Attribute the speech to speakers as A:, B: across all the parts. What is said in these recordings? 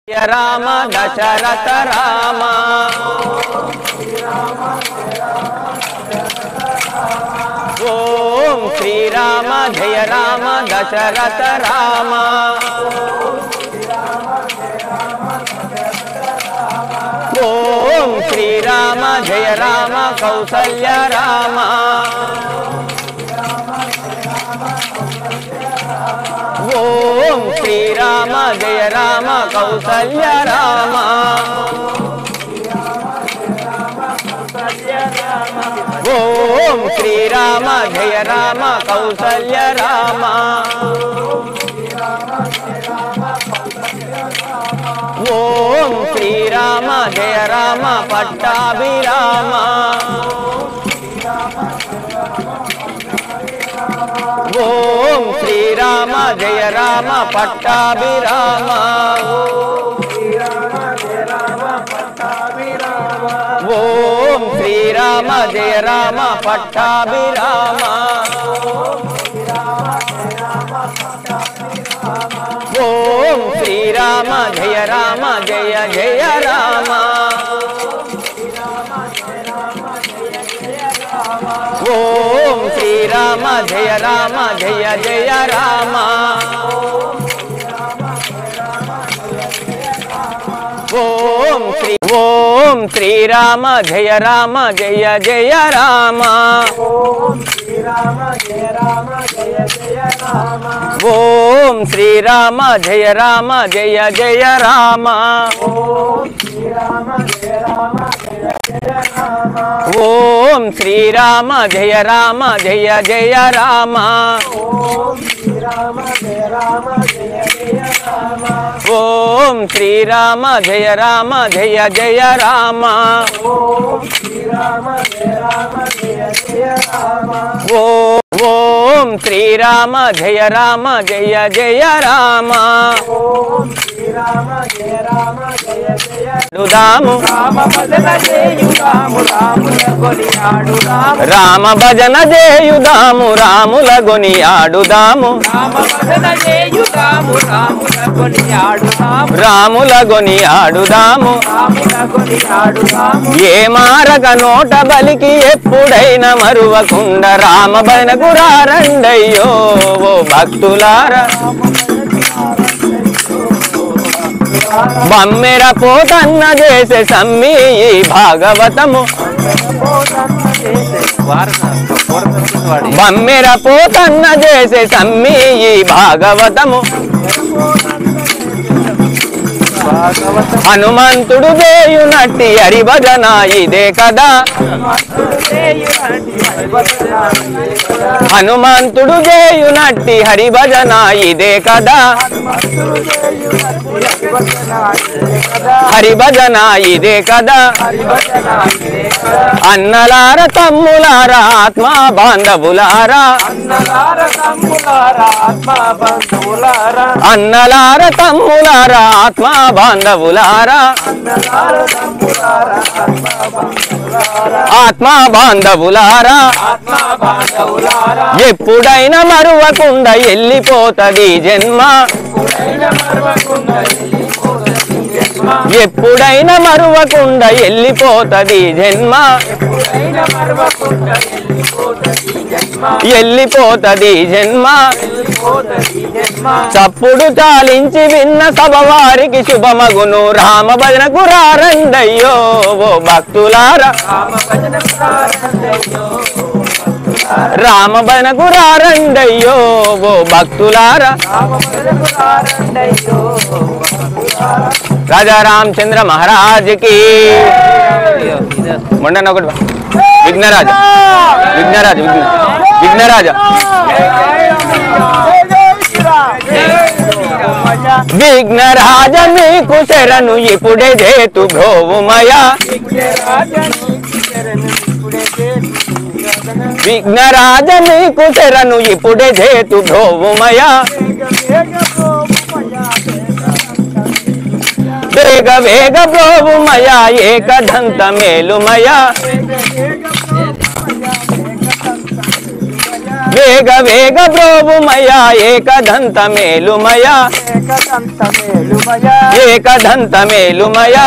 A: राम दशरथ राम ओम श्री राम जय राम दशरथ राम ओम श्री राम जय राम कौसल्य राम ओम श्री राम जय राम कौसल्य राम ओम श्री राम जय राम कौसल्य राम ओम श्री राम जय राम पट्टाभिराम ओम श्री राम जय राम पट्टाभिराम ओम श्री राम जय राम पट्टाभिराम ओम श्री राम जय राम जय जय राम ओम श्री राम जय राम जय जय राम ओम श्री राम जय राम जय जय राम ओम श्री राम जय राम जय जय राम ओम श्री राम जय राम जय जय राम ओम श्री राम जय राम जय जय राम ओम श्री राम जय राम जय जय राम ओम श्री राम जय राम जय जय राम राम भजन చేయుదాము రాముల గొనియాడుదాము రాముల గొనియాడుదాము ఏ మారక నోట బలికి ఎప్పుడైనా మరువకుండా రామ భజనకు రారండయ్యో ఓ భక్తులారా బమ్మెర పోతన్న చేసే సమ్మి ఈ భాగవతము బమ్మెర పోతన్న చేసే సమ్మి ఈ భాగవతము హనుమంతుడు చేయునట్టి హరిభజన ఇదే కదా హనుమంతుడు చేయునట్టి హరిభజన ఇదే కదా హరిభజన ఇదే కదా అన్నలార తమ్ములారా ఆత్మా బాంధవులారా అన్నలార తమ్ములారా ఆత్మా బాంధవులారా ఆత్మా బాంధవులారా ఎప్పుడైనా మరువకుండా వెళ్ళిపోతది జన్మ ఎప్పుడైనా మరువకుండా వెళ్ళిపోతది జన్మ వెళ్ళిపోతది జన్మ చప్పుడు చాలించి విన్న సభ వారికి శుభమగును రామ భజనకు రారండయ్యో ఓ భక్తులారా రామ భజనకు రారండయ్యో ఓ భక్తులారా రాజా రామచంద్ర మహారాజ్ కి మొండన ఒకటి విఘ్నరాజ విఘ్నరాజ విఘ్నరాజ విఘ్నరాజ నీకు శరణు ఇప్పుడే చేతు భ్రోవుమయ విఘ్నరాజ నీకు శరణు ఇప్పుడే చేతు భ్రోవుమయ వేగ వేగ భ్రోవుమయ ఏకదంత మేలుమయ వేగ వేగ బ్రోవుమయ ఏకదంత మేలుమయ ఏకదంత మేలుమయ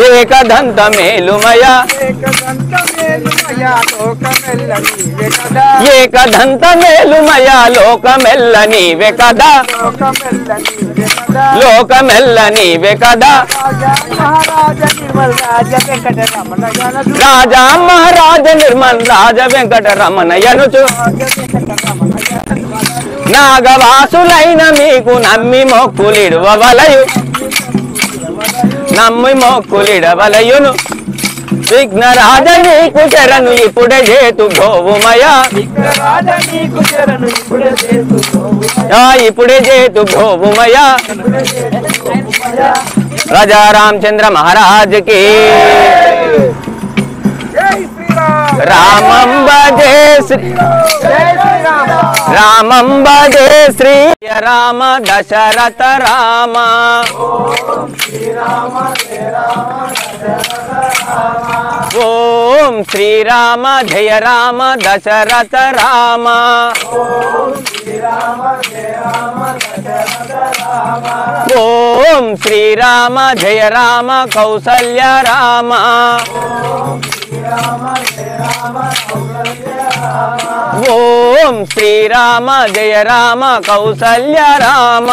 A: ఏకదంత మేలుమయ ఏకదంత మేలుమయ లోకమెల్ల నీవే కదా లోకమెల్ల నీవే కదా రాజా మహారాజ నిర్మల్ రాజ వెంకటరమణయ్యనుచు నాగవాసులైన మీకు నమ్మి మొక్కులిడవలయు నమ్మి మొక్కులిడవలయును విఘ్నరాజ నీకు శరణు ఇప్పుడే చేతు గోవుమయ ఇప్పుడే చేతు గోవుమయ రాజా రామచంద్ర మహారాజ్ కి రామంబ జయ శ్రీ రామంబ జయ శ్రీ రామ దశరథ రామ ఓం శ్రీరామ జయ రామ దశరథ రామ ఓం శ్రీరామ జయ రామ కౌసల్య రామ ఓం శ్రీరామ జయ రామ కౌసల్య రామ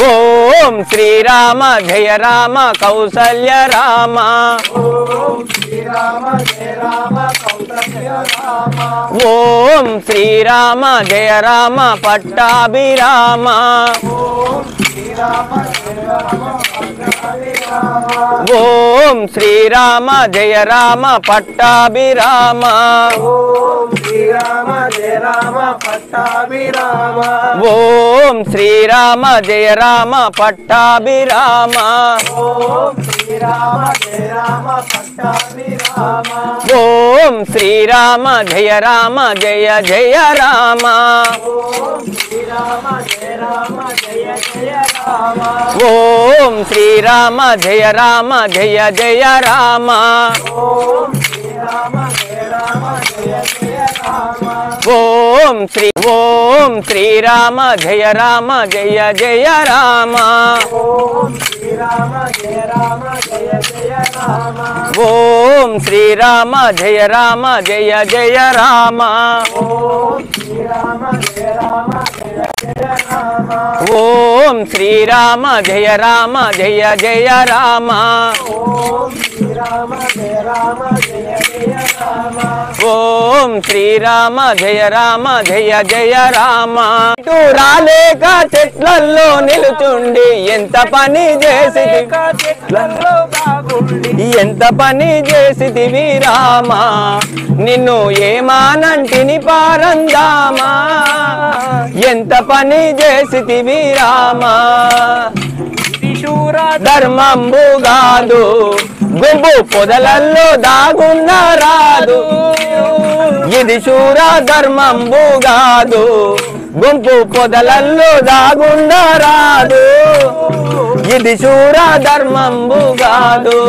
A: ఓం శ్రీరామ జయ రామ కౌసల్య రామ ఓం శ్రీరామ జయ రామ పట్టాభిరామ ఓం శ్రీరామ జయ రామ పట్టాభిరామ ఓం శ్రీరామ జయ రామ పట్టాభిరామ ఓం శ్రీరామ జయ రామ జయ జయ రామ ఓం శ్రీరామ జయ రామ జయ జయ రామ ఓం శ్రీరామ జయ రామ జయ జయ రామ ఓం శ్రీరామ జయ రామ జయ జయ రామ ఓం శ్రీరామ జయ రామ జయ జయ రామ ఓం శ్రీరామ జయ రామ జయ జయ రామ రాలేక చెట్లల్లో నిలుచుండి ఎంత పని చేసితివి ఎంత పని చేసితివి రామా నిన్ను ఏమానంటిని పారందామా ఎంత పని చేసితివి రామా ధర్మంబుగాదు గుంపు పొదలల్లో దాగున్న రాదు ఇది శూర ధర్మంబుగాదు గుంపు పొదలల్లో దాగున్న రాదు ఇది శూర ధర్మంబుగాదు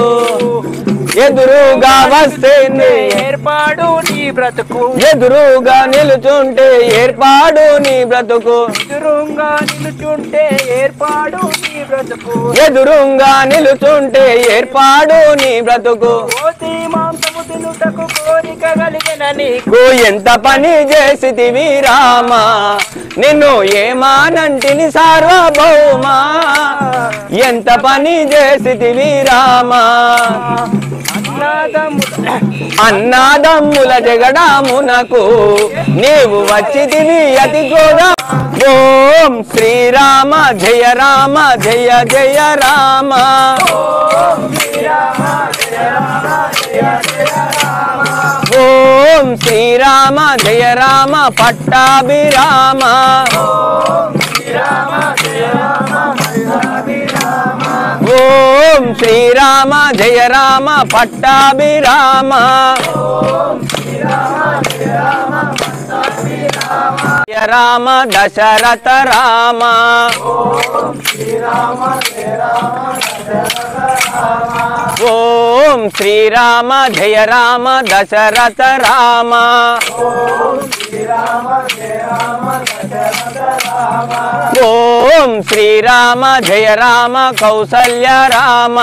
A: ఎదురుగా వస్తే ఏర్పాడు నీ బ్రతుకు ఎదురుగా నిలుచుంటే ఏర్పాడు నీ బ్రతుకు ఎదురుగా నిలుచుంటే ఏర్పాడు నీ బ్రతుకు ఎదురుగా నిలుచుంటే ఏర్పాడు నీ బ్రతుకు మాంసము తినుటకు కోరిక కలిగిన నీకు ఎంత పని చేసితివి రామా నిన్ను ఏమానంటిని సార్వభౌమా ఎంత పని చేసితివి రామా అన్నాదమ్ముల జగడామునకు నీవు వచ్చితివి అతి గోదా ఓం శ్రీరామ జయ రామ జయ జయ రామ ఓం శ్రీరామ జయ రామ పట్టాభిరామ ఓం శ్రీరామ జయ రామ పట్టాభిరామ राम दशरथ राम
B: ओम श्री राम जय राम दशरथ राम
A: ओम श्री राम जय राम दशरथ राम
B: ओम श्री राम जय राम दशरथ राम
A: ओम श्री राम जय राम कौसल्य राम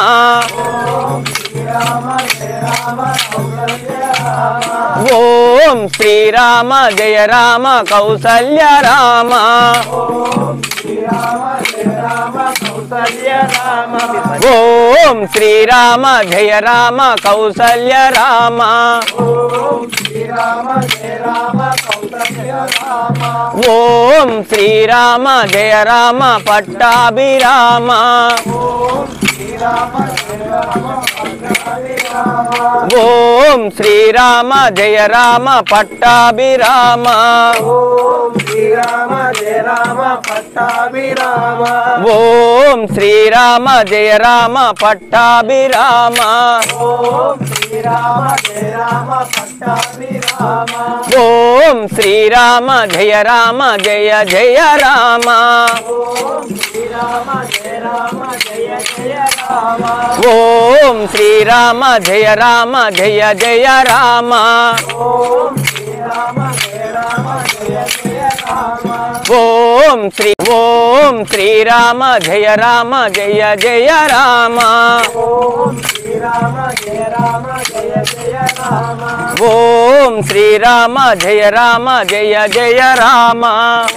B: ओम श्री राम जय राम कौसल्य राम
A: ओम श्री राम जय राम कौसल्य राम
B: ओम श्री राम जय राम कौसल्य राम
A: ओम श्री राम जय राम कौसल्य राम
B: ओम श्री राम जय राम कौसल्य राम
A: ओम श्री राम जय राम पट्टाभिराम
B: ओम श्री राम जय राम पट्टाभिराम
A: ओम श्री राम जय राम पट्टाभिराम
B: ओम श्री राम जय राम पट्टाभिराम
A: ओम श्री राम जय राम पट्टाभिराम
B: ओम श्री राम जय राम पट्टाभिराम
A: ओम श्री राम जय राम जय जय राम
B: ओम श्री राम जय राम जय जय राम
A: ओम श्री राम जय राम जय जय राम
B: ओम श्री राम जय राम जय जय राम
A: ओम श्री राम जय राम जय जय राम
B: ओम श्री राम जय राम जय जय राम
A: ओम श्री राम जय राम जय जय राम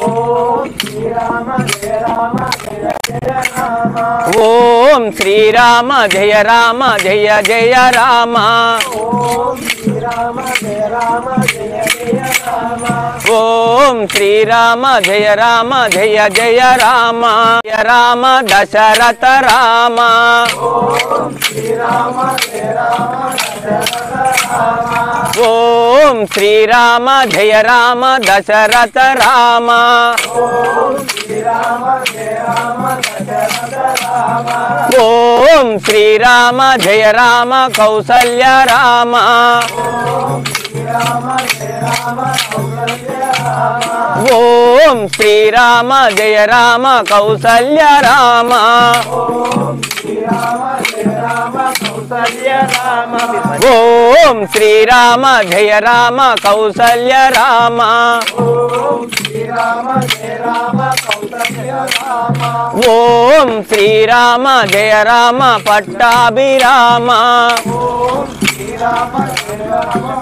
B: ओम श्री राम जय राम जय जय राम
A: ओम श्री राम जय राम जय जय राम
B: ओम श्री राम जय राम जय जय राम
A: ओम श्री राम जय राम जय जय राम जय राम दशरथ राम
B: ओम श्री राम जय राम दशरथ राम
A: ओम श्री राम जय राम दशरथ राम
B: ओम श्री राम जय राम दशरथ राम
A: ओम श्री राम जय राम कौसल्य राम
B: ओम श्री राम जय राम कौसल्य राम
A: ओम श्री राम जय राम कौसल्य राम
B: ओम श्री राम जय राम कौसल्य राम
A: ओम श्री राम जय राम कौसल्य राम
B: ओम श्री राम जय राम कौसल्य राम
A: ओम श्री राम जय राम पट्टाभिराम
B: ओम श्री राम जय राम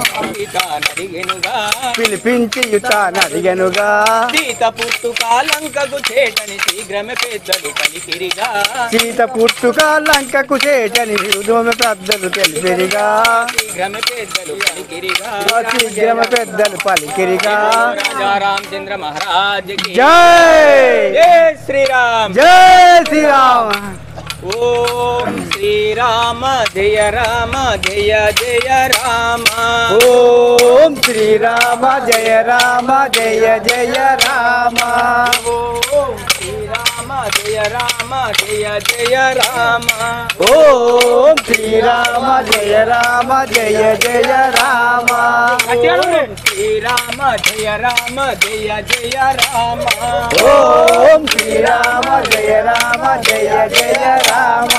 B: పిలిపించి యుతానడిగనుగా
A: సీత పుట్టుకాలంకకు చేటని శీఘ్రమే పెద్దలు పలికిరిగా
B: సీత పుట్టుక లంకకు చేటని విరుదోమె పెద్దలు తెలిపిరిగా
A: శీఘ్రమే పెద్దలు పలికిరిగా
B: శీఘ్రమ పెద్దలు పలికిరిగా
A: రాజా రామచంద్ర మహారాజ్ కి
B: జై
A: జై శ్రీరామ్
B: జై శ్రీరామ
A: ఓం శ్రీరామ జయ రామ జయ జయ రామ
B: ఓం శ్రీరామ జయ రామ జయ జయ రామ
A: ఓం శ్రీరామ జయ రామ జయ జయ రామ
B: ఓం శ్రీరామ జయ రామ జయ జయ రామ
A: ఓం శ్రీరామ జయ రామ జయ జయ రామ
B: ఓం శ్రీరామ జయ రామ జయ జయ రామ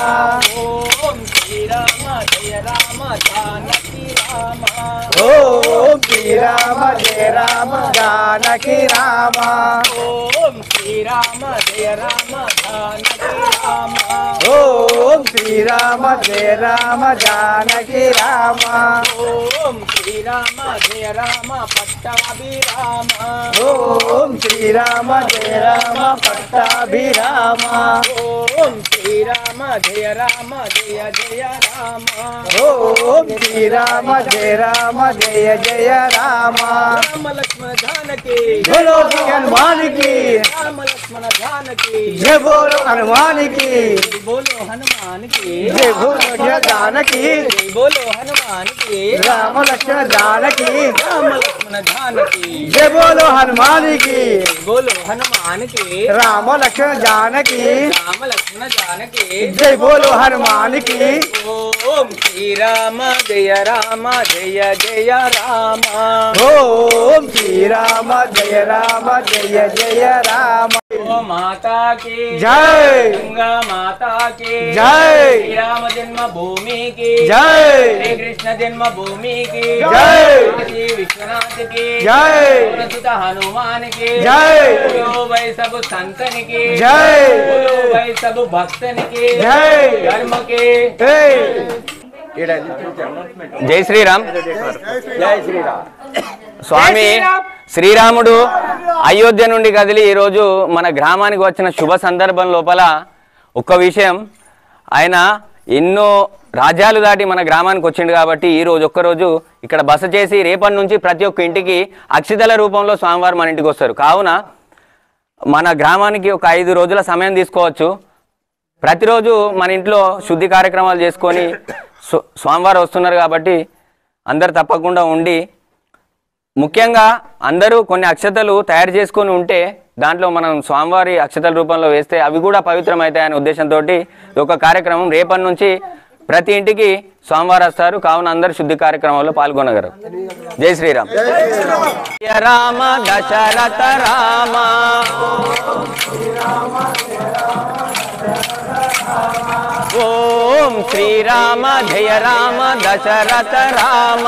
A: ఓం శ్రీరామ జయ రామ జానకి రామ
B: ఓం శ్రీరామ జయ రామ జానకి రామ
A: ఓం శ్రీరామ జయ రామ జానకి రామ
B: ఓం శ్రీరామ జయ రామ జానకి రామ
A: ఓం శ్రీరామ జయ రామ పట్టాభిరామ
B: ఓం శ్రీరామ జయ రామ పట్టాభిరామ
A: ఓం శ్రీరామ జయ రామ జయ జయ రామ
B: ఓం శ్రీరామ జయ రామ జయ జయ రామ
A: రామ లక్ష్మణ జానకి
B: బోలో హనుమాన్ కి
A: రామ లక్ష్మణ జానకి
B: జయ బోలో హనుమాన్ కి
A: బోలో హనుమాన్ కి
B: జయ బోలో జానకి
A: బోలో హనుమాన్ కి
B: రామ లక్ష్మణ జానకి
A: రామ లక్ష్మణ लक्ष्मण जानकी
B: जय बोलो हनुमान की
A: बोलो हनुमान की
B: राम लक्ष्मण जानकी
A: राम लक्ष्मण जानकी
B: जय बोलो हनुमान की
A: ओम श्री राम जय जय राम
B: ओम श्री राम जय जय राम
A: ओ माता की
B: जय
A: गंगा माता की
B: जय
A: श्री राम जन्मभूमि की
B: जय
A: श्री कृष्ण जन्मभूमि की
B: जय
A: काशी विश्वनाथ की
B: जय
A: सुत हनुमान की
B: जय
A: बोलो भाई सब संतन की
B: जय
A: बोलो भाई सब भक्तन की
B: जय
A: धर्म के
C: జై శ్రీరామ్.
B: जय श्री राम
C: స్వామి శ్రీరాముడు అయోధ్య నుండి కదిలి ఈరోజు మన గ్రామానికి వచ్చిన శుభ సందర్భం లోపల ఒక్క విషయం, ఆయన ఎన్నో రాజ్యాలు దాటి మన గ్రామానికి వచ్చిండు కాబట్టి ఈరోజు ఒక్కరోజు ఇక్కడ బస చేసి రేపటి నుంచి ప్రతి ఒక్క ఇంటికి అక్షితల రూపంలో స్వామివారు మన ఇంటికి వస్తారు. కావున మన గ్రామానికి ఒక 5 రోజుల సమయం తీసుకోవచ్చు. ప్రతిరోజు మన ఇంట్లో శుద్ధి కార్యక్రమాలు చేసుకొని స్వామివారు వస్తున్నారు కాబట్టి అందరు తప్పకుండా ఉండి, ముఖ్యంగా అందరూ కొన్ని అక్షతలు తయారు చేసుకొని ఉంటే దాంట్లో మనం స్వామివారి అక్షతల రూపంలో వేస్తే అవి కూడా పవిత్రమవుతాయనే ఉద్దేశంతో ఒక కార్యక్రమం రేపటి నుంచి ప్రతి ఇంటికి స్వామివారు వస్తారు. కావున అందరూ శుద్ధి కార్యక్రమంలో పాల్గొనగలరు. జై శ్రీరామ్. జయ రామ దశరథ రామ ఓం శ్రీరామ జయ రామ దశరథ రామ